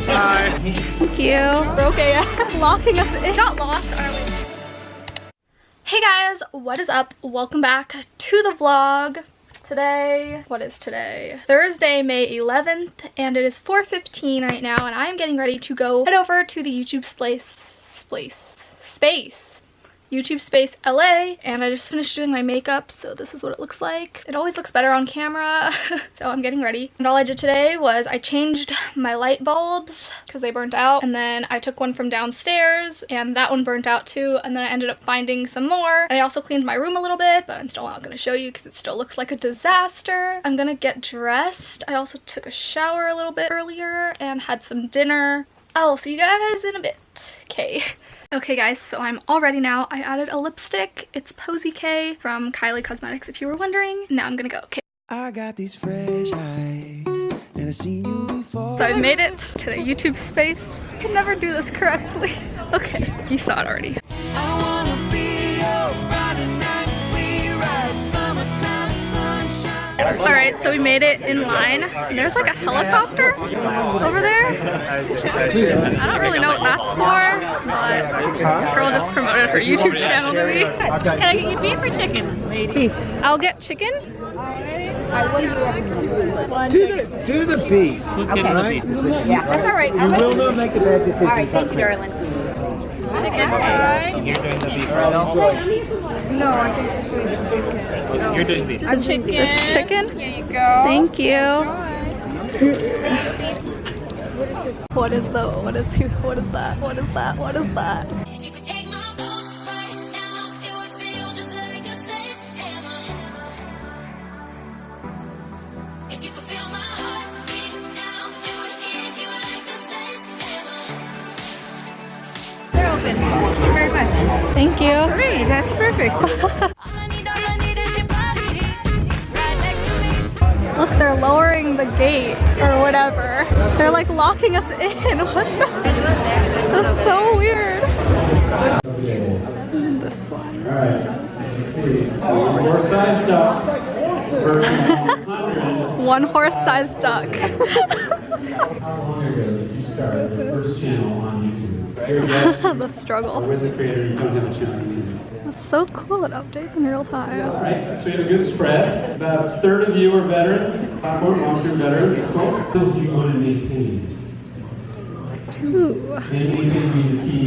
Hi. Thank you. Okay, locking us in. Got lost, are we? Hey guys, what is up? Welcome back to the vlog. Today, what is today? Thursday, May 11th, and it is 4:15 right now, and I'm getting ready to go head over to the YouTube YouTube Space LA, and I just finished doing my makeup, so this is what it looks like. It always looks better on camera. So I'm getting ready, and all I did today was I changed my light bulbs because they burnt out, and then I took one from downstairs and that one burnt out too, and then I ended up finding some more, and I also cleaned my room a little bit, but I'm still not going to show you because it still looks like a disaster. I'm gonna get dressed. I also took a shower a little bit earlier and had some dinner. I'll see you guys in a bit. Okay guys, so I'm all ready now. I added a lipstick. It's Posy K from Kylie Cosmetics, if you were wondering. Now I'm gonna go. Okay. I got these fresh eyes, never seen you before. So I've made it to the YouTube space. I can never do this correctly. Okay, you saw it already. I wanna be your Friday night sweet ride, summertime sunshine. Alright, so we made it in line. There's like a helicopter over there. I don't really know what that's for, but this girl just promoted her YouTube channel to me. Can I get you beef or chicken, lady? Beef. I'll get chicken. Do the beef. Who's getting the beef? Yeah, that's all right. You will not make a bad decision. All right, thank you, darling. Chicken fry. You're doing the beef right now? No, I think just doing the chicken. You're doing beef. Just chicken. This chicken? Here you go. Thank you. What is this? What is that? What is that? If you could take my pulse right now, it would feel just like a sledgehammer. If you could feel my heartbeat now, it would hit you like a sledgehammer. They're open. Thank you very much. Thank you. Great, that's perfect. All I need is your body right next to me. Look, they're lowering the gate or whatever. They're like locking us in. What the? That's so weird. This one. Alright, let's see. One horse-sized duck versus 100. One horse-sized duck. How long ago did you start the first channel on YouTube? You're a guest, The struggle. with the creator, you don't have a channel on YouTube. It's so cool. It updates in real time. Alright, so we have a good spread. About a third of you are veterans, platform, long-term veterans, that's cool. What skills do you want to maintain? Ooh. Anything be the key?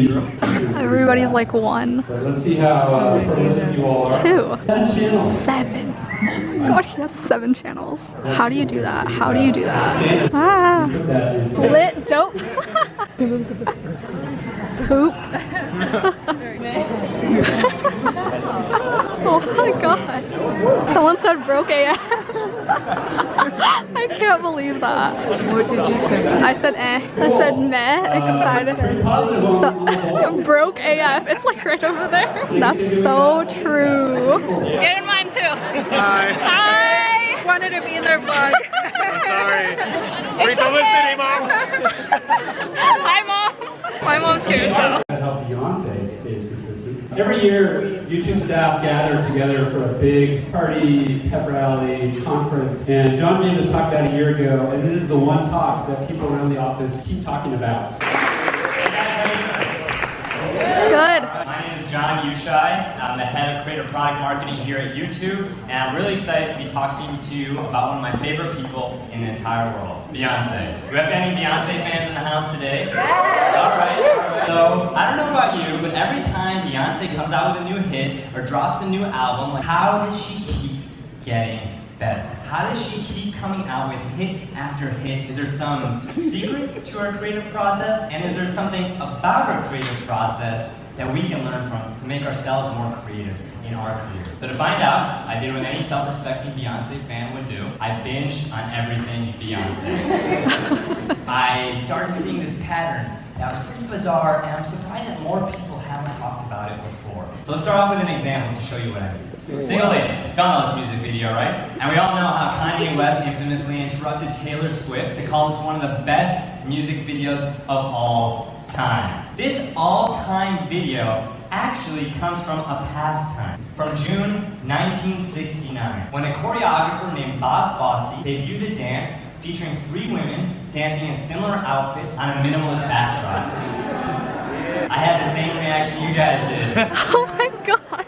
Everybody's like 1, But let's see how prolific you all are. 2, 10 channels. 7. Oh my god, he has 7 channels. How do you do that? How do you do that? Ah. Put that in. Lit dope. Poop. Oh my god. Someone said broke AF. I can't believe that. What did you say? I said eh. I said meh. Excited. So, broke AF. It's like right over there. That's so true. Get in mine too. Hi. Hi. Wanted to be in their vlog. I'm sorry. It's okay. Mom. Hi, Mom. My mom's here, so. To help Beyonce stays consistent. Every year, YouTube staff gather together for a big party, pep rally, conference, and John Davis talked about a year ago, and it is the one talk that people around the office keep talking about. Good. My name is John Ushai. I'm the head of creative product marketing here at YouTube, and I'm really excited to be talking to you about one of my favorite people in the entire world, Beyonce. Do we have any Beyonce fans in the house today? Yeah. All right. So, I don't know about you, but every time Beyonce comes out with a new hit or drops a new album, like, how does she keep getting better? How does she keep coming out with hit after hit? Is there some secret to her creative process? And is there something about her creative process that we can learn from to make ourselves more creative in our careers? So to find out, I did what any self-respecting Beyonce fan would do. I binged on everything Beyonce. I started seeing this pattern that was pretty bizarre, and I'm surprised that more people haven't talked about it before. So let's start off with an example to show you what I mean. Single Ladies, y'all know this music video, right? And we all know how Kanye West infamously interrupted Taylor Swift to call this one of the best music videos of all time. This all-time video actually comes from a pastime from June 1969, when a choreographer named Bob Fosse debuted a dance featuring 3 women dancing in similar outfits on a minimalist backdrop. I had the same reaction you guys did. Oh my god.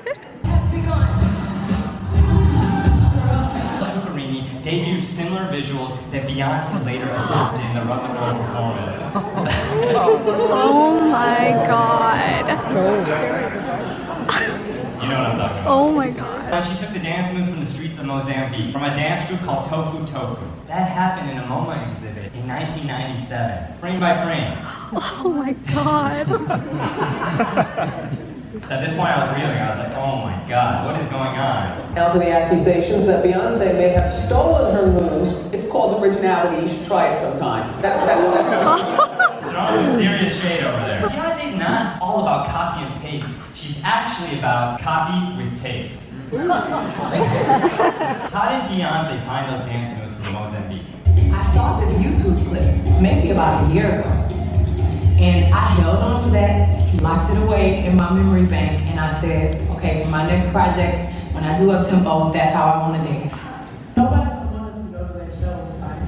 Debuted similar visuals that Beyonce later adopted in the Run the World performance. Oh my god. You know what I'm talking about. Oh my god. She took the dance moves from the streets of Mozambique from a dance group called Tofu Tofu. That happened in a MoMA exhibit in 1997, frame by frame. Oh my god. At this point I was reeling. I was like, oh my god, what is going on? Now to the accusations that Beyonce may have stolen her moves. It's called originality. You should try it sometime. That's There's some serious shade over there. Beyonce's not all about copy and paste. She's actually about copy with taste. How did Beyonce find those dance moves from Mozambique? I saw this YouTube clip maybe about a year ago, and I held on to that, locked it away in my memory bank, and I said, okay, for my next project, when I do up tempos, that's how I want to dance. Nobody would want us to go to that show. It's like,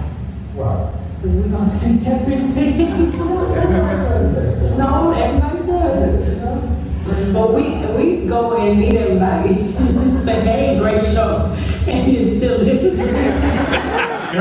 wow, we're gonna sing everything. No, everybody does. But we go and meet everybody, say, hey, great show, and then still live. I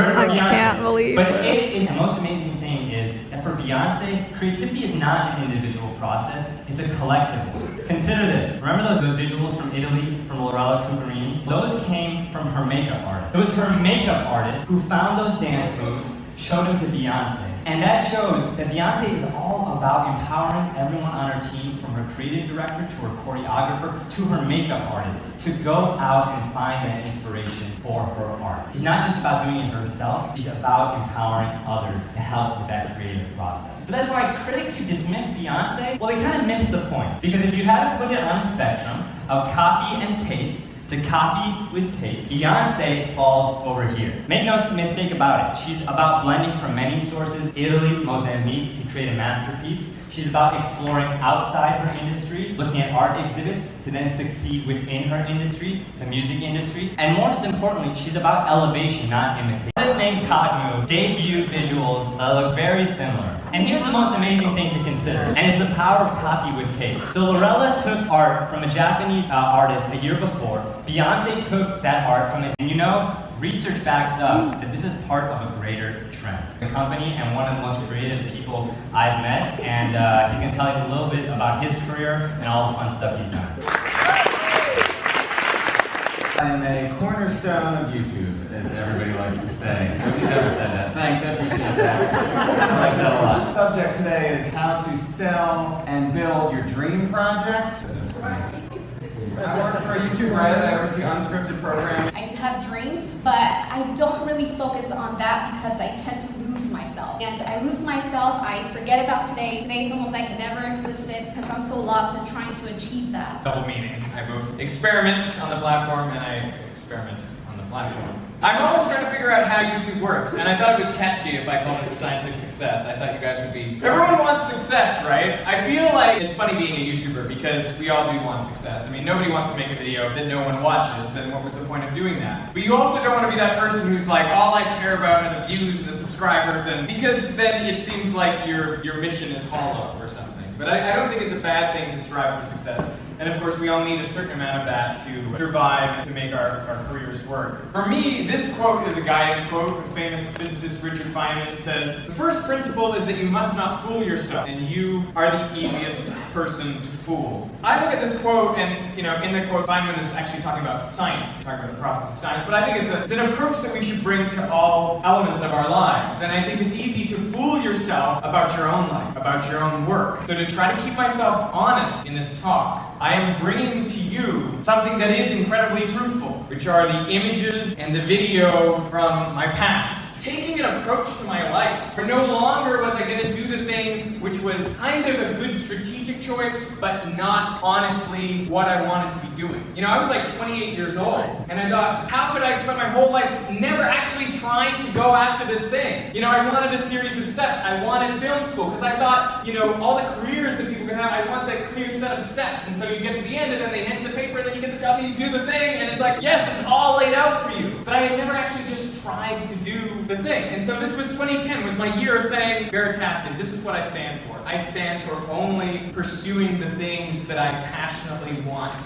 can't believe But this. the most amazing thing is that for Beyonce, creativity is not an individual process, it's a collective. Consider this. Remember those visuals from Italy, from Lorella Cuccarini? Those came from her makeup artist. It was her makeup artist who found those dance moves, showed them to Beyonce. And that shows that Beyonce is all about empowering everyone on her team, from her creative director to her choreographer to her makeup artist, to go out and find that inspiration for her art. She's not just about doing it herself, she's about empowering others to help with that creative process. So that's why critics who dismiss Beyonce, well, they kind of miss the point. Because if you had to put it on a spectrum of copy and paste to copy with taste, Beyonce falls over here. Make no mistake about it. She's about blending from many sources, Italy, Mozambique, to create a masterpiece. She's about exploring outside her industry, looking at art exhibits to then succeed within her industry, the music industry. And most importantly, she's about elevation, not imitation. This name Cogno debuted visuals look very similar. And here's the most amazing thing to consider, and it's the power of copy with taste. So Lorella took art from a Japanese artist a year before. Beyonce took that art from it, and you know, research backs up that this is part of a greater trend. The company and one of the most creative people I've met, and he's going to tell you a little bit about his career and all the fun stuff he's done. I am a cornerstone of YouTube, as everybody likes to say. Nobody's ever said that. Thanks, I appreciate that. I like that a lot. The subject today is how to sell and build your dream project. I work for YouTube Red. I oversee unscripted programs. I do have dreams, but I don't really focus on that because I tend to lose myself. And I lose myself, I forget about today. Today's almost like it never existed because I'm so lost in trying to achieve that. Double meaning. I both experiment on the platform and I experiment on the platform. I'm always trying to figure out how YouTube works, and I thought it was catchy if I called it the science of success. I thought you guys would be... Everyone wants success, right? I feel like it's funny being a YouTuber because we all do want success. I mean, nobody wants to make a video that no one watches, then what was the point of doing that? But you also don't want to be that person who's like, all I care about are the views and the subscribers, and because then it seems like your mission is hollow or something. But I don't think it's a bad thing to strive for success. And of course, we all need a certain amount of that to survive and to make our careers work. For me, this quote is a guiding quote from famous physicist Richard Feynman. It says, "The first principle is that you must not fool yourself, and you are the easiest person to fool." I look at this quote, and in the quote, Feynman is actually talking about science, talking about the process of science, but I think it's an approach that we should bring to all elements of our lives. And I think it's easy to fool yourself about your own life, about your own work. So to try to keep myself honest in this talk, I am bringing to you something that is incredibly truthful, which are the images and the video from my past. Taking an approach to my life, where no longer was I going to do the thing which was kind of a good strategic choice, but not honestly what I wanted to be doing. I was like 28 years old, and I thought, how could I spend my whole life never actually trying to go after this thing? I wanted a series of steps. I wanted film school, because I thought, all the careers that people can have, I want that clear set of steps. And so you get to the end, and then they hand you the paper, and then you get the job, and you do the thing, and it's like, yes, it's all laid out for you. But I had never actually just tried to do the thing. And so this was 2010, was my year of saying, Veritasium, this is what I stand for. I stand for only pursuing the things that I passionately want to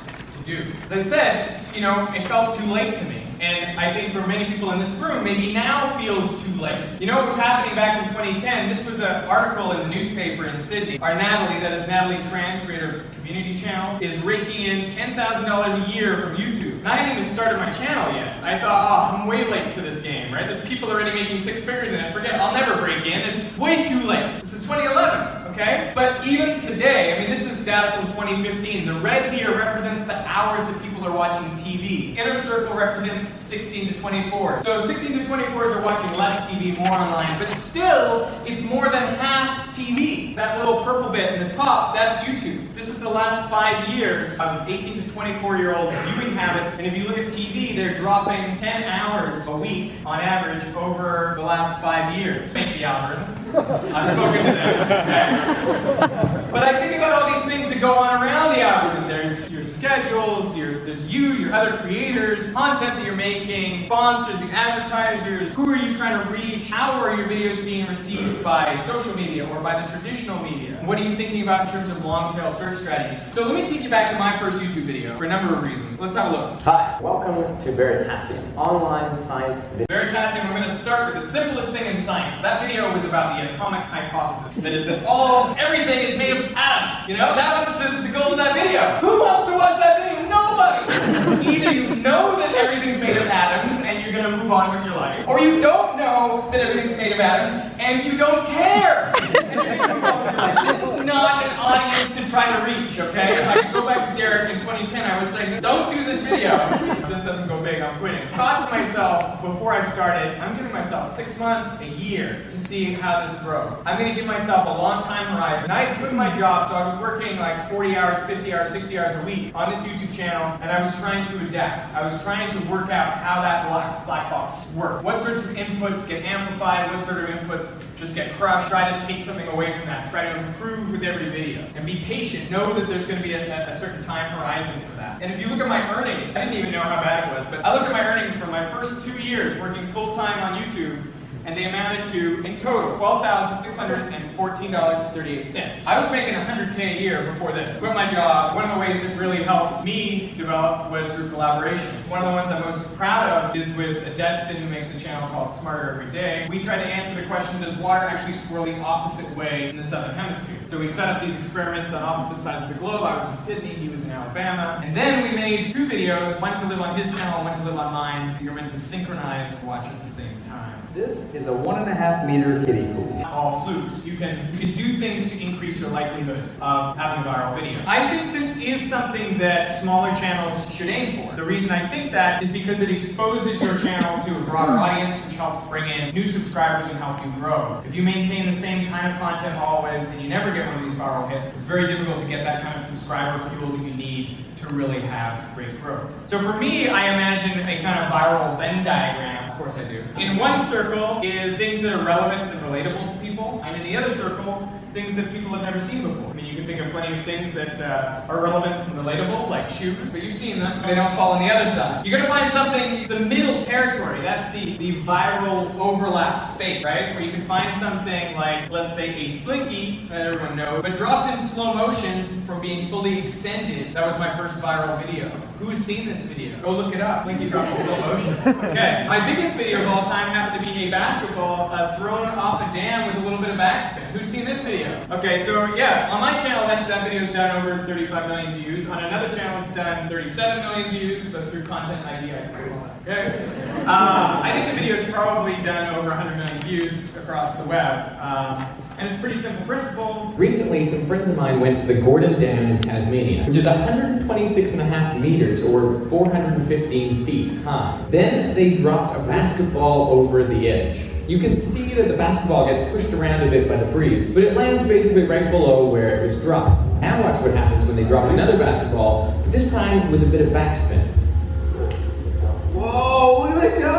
do. As I said, you know, it felt too late to me. And I think for many people in this room, maybe now feels too late. You know what was happening back in 2010? This was an article in the newspaper in Sydney. Our Natalie, that is Natalie Tran, creator of Community Channel, is raking in $10,000 a year from YouTube. And I hadn't even started my channel yet. I thought, oh, I'm way late to this game, right? There's people already making 6 figures in it. Forget it, I'll never break in. It's way too late. This is 2011. Okay? But even today, I mean, this is data from 2015. The red here represents the hours that people are watching TV. Inner circle represents 16 to 24. So 16 to 24s are watching less TV, more online. But still, it's more than half TV. That little purple bit in the top, that's YouTube. This is the last 5 years of 18 to 24-year-old viewing habits. And if you look at TV, they're dropping 10 hours a week on average over the last 5 years. Thank the algorithm. I've spoken to them. But I think about all these things that go on around the algorithm. There's your schedules, there's you, your other creators, content that you're making, sponsors, the advertisers. Who are you trying to reach? How are your videos being received by social media or by the traditional media? What are you thinking about in terms of long-tail search strategies? So let me take you back to my first YouTube video for a number of reasons. Let's have a look. Hi, welcome to Veritasium, online science video. Veritasium, we're going to start with the simplest thing in science. That video was about the atomic hypothesis. That is that everything is made of atoms. You know, that was the goal of that video. Who wants to watch that video? Nobody! Either you know that everything's made of atoms and you're going to move on with your life, or you don't know that everything's made of atoms and you don't care! And you're going to move on with your life. This is not an audience to try to reach, okay? If I could go back to Derek in 2010, I would say, don't do this video. If this doesn't go big, I'm quitting. I thought to myself, before I started, I'm giving myself 6 months, a year, to see how this grows. I'm going to give myself a long time horizon. I had quit my job, so I was working like 40 hours, 50 hours, 60 hours a week on this YouTube channel, and I was trying to adapt. I was trying to work out how that black box worked. What sorts of inputs get amplified, what sort of inputs just get crushed. Try to take something away from that. Try to improve with every video. And be patient. Know that there's going to be a certain time horizon for that. And if you look at my earnings, I didn't even know how bad it was, but I looked at my earnings from my first 2 years working full-time on YouTube, and they amounted to, in total, $12,614.38. I was making $100K a year before this. Quit my job. One of the ways that really helped me develop was through collaboration. One of the ones I'm most proud of is with Destin, who makes a channel called Smarter Every Day. We tried to answer the question, does water actually swirl the opposite way in the southern hemisphere? So we set up these experiments on opposite sides of the globe. I was in Sydney, he was in Alabama. And then we made 2 videos, one to live on his channel, one to live on mine. You're meant to synchronize and watch at the same time. This is a 1.5 meter kiddie pool. All flukes. You can do things to increase your likelihood of having a viral video. I think this is something that smaller channels should aim for. The reason I think that is because it exposes your channel to a broader audience, which helps bring in new subscribers and help you grow. If you maintain the same kind of content always and you never get one of these viral hits, it's very difficult to get that kind of subscriber fuel that you need to really have great growth. So for me, I imagine a kind of viral Venn diagram. Of course I do. In one circle is things that are relevant and relatable to people, and in the other circle, things that people have never seen before. I mean, you can think of plenty of things that are relevant and relatable, like shoes, but you've seen them. They don't fall on the other side. You're gonna find something, the middle territory. That's the viral overlap space, right? Where you can find something like, let's say, a slinky, that everyone knows, but dropped in slow motion from being fully extended. That was my first viral video. Who's seen this video? Go look it up. Slinky dropped in slow motion. Okay. My biggest video of all time happened to be a basketball thrown off a dam with a little bit of backspin. Who's seen this video? Okay, so yeah, on my channel that video's done over 35 million views. On another channel it's done 37 million views, but through Content ID I can all that. Okay. I think the video's probably done over 100 million views across the web. And it's a pretty simple principle. Recently, some friends of mine went to the Gordon Dam in Tasmania, which is 126.5 meters or 415 feet high. Then they dropped a basketball over the edge. You can see that the basketball gets pushed around a bit by the breeze, but it lands basically right below where it was dropped. Now watch what happens when they drop another basketball, but this time with a bit of backspin. Whoa, look at that go!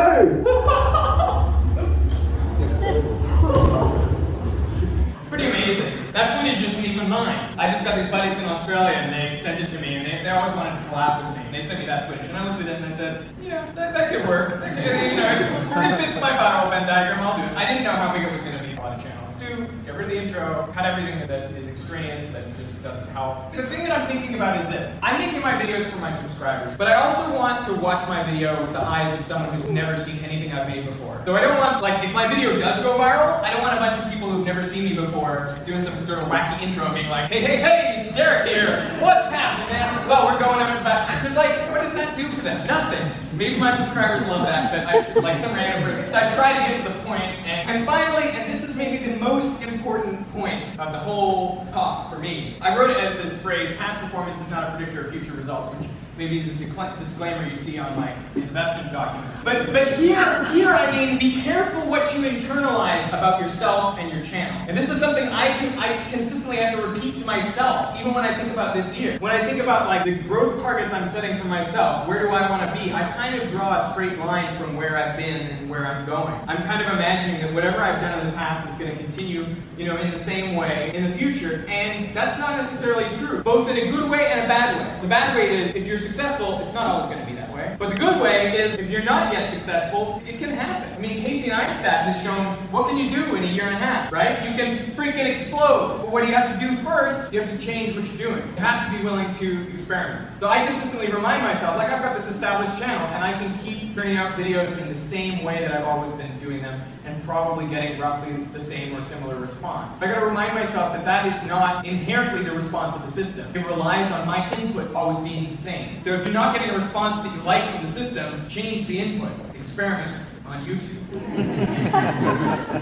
It's pretty amazing. That footage isn't even mine. I just got these buddies in Australia and they sent it to me and they always wanted to collab with me. And they sent me that footage and I looked at it and I said, yeah, that could work. That could, you know, it fits my viral Venn diagram, I'll do it. I didn't know how big it was going to be. A lot of channels do. Get rid of the intro, cut everything that is extraneous, that just doesn't help. The thing that I'm thinking about is this. I'm making my videos for my subscribers, but I also want to watch my video with the eyes of someone who's never seen anything I've made before. So I don't want, like, if my video does go viral, I don't want a bunch of people who've never seen me before doing some sort of wacky intro and being like, hey, it's Derek here. What's happening, man? Well, we're going out and back. Because, like, what does that do for them? Nothing. Maybe my subscribers love that, but I, like some random person. I try to get to the point, and finally, and this is maybe the most important point of the whole talk for me, I wrote it as this phrase, past performance is not a predictor of future results, which maybe is a disclaimer you see on my investment document. But here I mean, be careful what you internalize about yourself and your channel. And this is something I consistently have to repeat to myself, even when I think about this year. When I think about like the growth targets I'm setting for myself, where do I want to be? I kind of draw a straight line from where I've been and where I'm going. I'm kind of imagining that whatever I've done in the past is going to continue, you know, in the same way in the future. And that's not necessarily true, both in a good way and a bad way. The bad way is if you're successful, it's not always going to be that way. But the good way is if you're not yet successful, it can happen. I mean, Kacy and I's stat has shown what can you do in a year and a half, right? You can freaking explode. But what do you have to do first? You have to change what you're doing. You have to be willing to experiment. So I consistently remind myself, like I've got this established channel and I can keep turning out videos in the same way that I've always been doing them and probably getting roughly the same or similar response. I gotta remind myself that that is not inherently the response of the system. It relies on my inputs always being the same. So if you're not getting a response that you like from the system, change the input. Experiment on YouTube.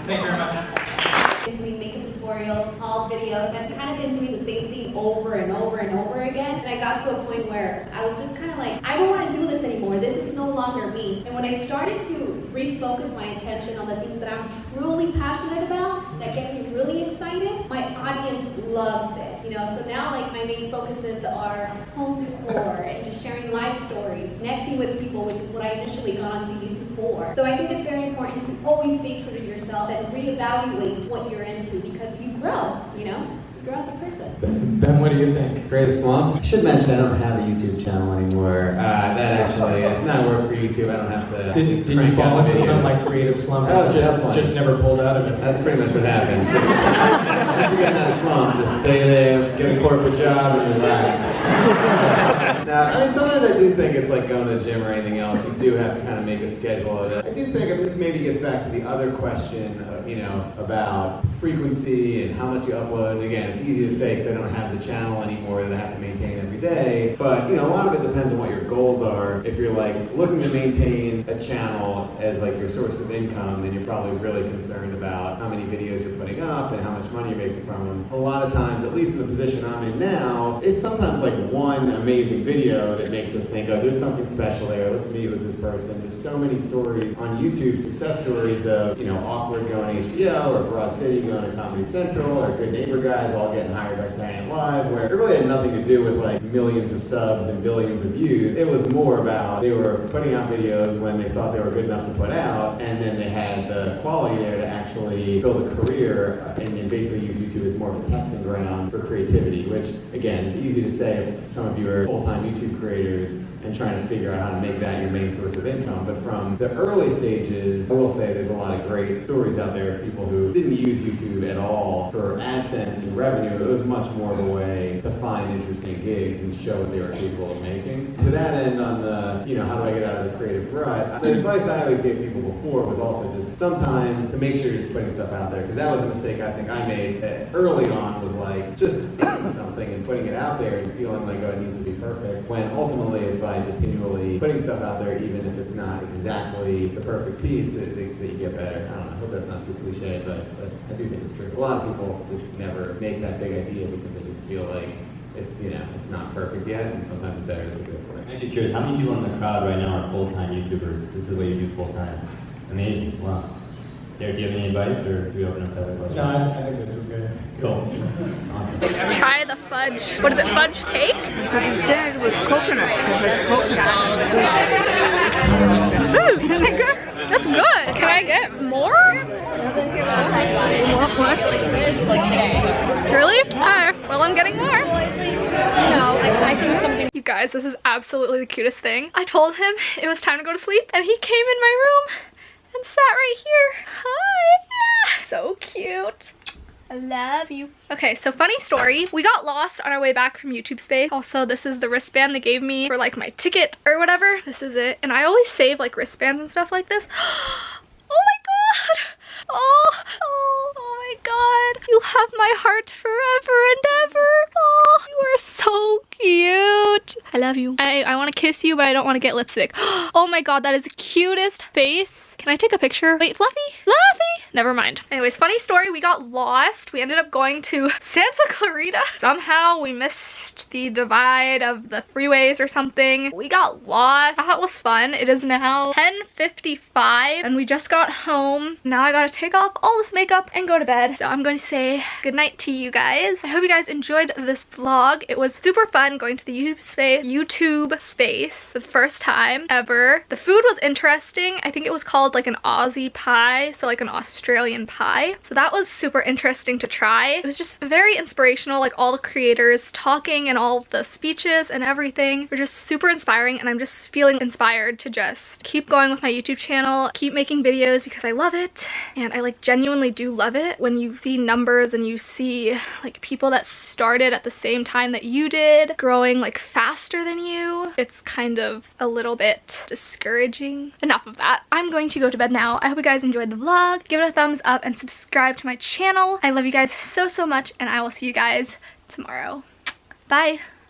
Thank you very much. Doing makeup tutorials, haul videos, I've kind of been doing the same thing over and over and over again. And I got to a point where I was just kind of like, I don't want to do this anymore. This is no longer me. And when I started to refocus my attention on the things that I'm truly passionate about, that get me really excited, my audience loves it. You know, so now like my main focuses are home decor and just sharing life stories, connecting with people, which is what I initially got onto YouTube for. So I think it's very important to always stay true to yourself and reevaluate what you're into because you grow, you know? You grow as a person. Ben, what do you think? Creative slumps? I should mention I don't have a YouTube channel anymore. That actually, it's not work for YouTube. I don't have to. Did you fall into some like creative slump? Oh, just never pulled out of it. That's pretty much what happened. Once you get in that slump, just stay there, get a corporate job, and relax. Now, I mean, sometimes I do think it's like going to the gym or anything else. You do have to kind of make a schedule of it. I do think this maybe gets back to the other question, you know, about frequency and how much you upload. Again, it's easy to say because I don't have the channel anymore that I have to maintain every day. But, you know, a lot of it depends on what your goals are. If you're like looking to maintain a channel as like your source of income, then you're probably really concerned about how many videos you're putting up and how much money you're making from them. A lot of times, at least in the position I'm in now, it's sometimes like one amazing video that makes us think, oh, there's something special there. Let's meet with this person. There's so many stories on YouTube, success stories of, you know, Awkward going to HBO or Broad City going to Comedy Central or Good Neighbor guys all getting hired by Saturday Night Live, where it really had nothing to do with like millions of subs and billions of views. It was more about they were putting out videos when they thought they were good enough to put out, and then they had the quality there to actually build a career and basically use YouTube as more of a testing ground for creativity, which again, it's easy to say if some of you are full-time YouTube creators and trying to figure out how to make that your main source of income. But from the early stages, I will say there's a lot of great stories out there of people who didn't use YouTube at all for AdSense and revenue. It was much more of a way to find interesting gigs and show what they were capable of making. To that end, on the, you know, how do I get out of the creative rut, the advice I always gave people before was also just sometimes to make sure you're just putting stuff out there, because that was a mistake I think I made early on, was like just making something and putting it out there and feeling like, oh, it needs to be perfect, when ultimately it's by just continually putting stuff out there, even if it's not exactly the perfect piece, that you get better. I don't know, I hope that's not too cliche, but I do think it's true. A lot of people just never make that big idea because they just feel like it's, you know, it's not perfect yet, and sometimes it's better to go for it. I'm actually curious, how many people in the crowd right now are full-time YouTubers? This is what you do full-time. Amazing, wow. Derek, do you have any advice, or do we open up to other questions? No, I think those are good. Cool. Awesome. Try the fudge. What is it, fudge cake? Instead with coconut, so there's coconut. Ooh, that's good. Can I get more? Really? Alright, well I'm getting more. You guys, this is absolutely the cutest thing. I told him it was time to go to sleep and he came in my room and sat right here. Hi! So cute. I love you. Okay, so funny story. We got lost on our way back from YouTube Space. Also, this is the wristband they gave me for like my ticket or whatever. This is it. And I always save like wristbands and stuff like this. Oh my god! Oh my god. You have my heart forever and ever. Oh, you are so cute. I love you. I want to kiss you, but I don't want to get lipstick. Oh my god, that is the cutest face. Can I take a picture? Wait, Fluffy? Fluffy? Never mind. Anyways, funny story, we got lost. We ended up going to Santa Clarita. Somehow we missed the divide of the freeways or something. We got lost. That was fun. It is now 10:55 and we just got home. Now I gotta take off all this makeup and go to bed. So I'm going to say goodnight to you guys. I hope you guys enjoyed this vlog. It was super fun going to the YouTube space for the first time ever. The food was interesting. I think it was called like an Aussie pie, so like an Australian pie. So that was super interesting to try. It was just very inspirational, like all the creators talking and all the speeches and everything were just super inspiring, and I'm just feeling inspired to just keep going with my YouTube channel, keep making videos because I love it, and I like genuinely do love it when you see numbers and you see like people that started at the same time that you did growing like faster than you. It's kind of a little bit discouraging. Enough of that. I'm going to go to bed now. I hope you guys enjoyed the vlog. Give it a thumbs up and subscribe to my channel. I love you guys so much, and I will see you guys tomorrow. Bye.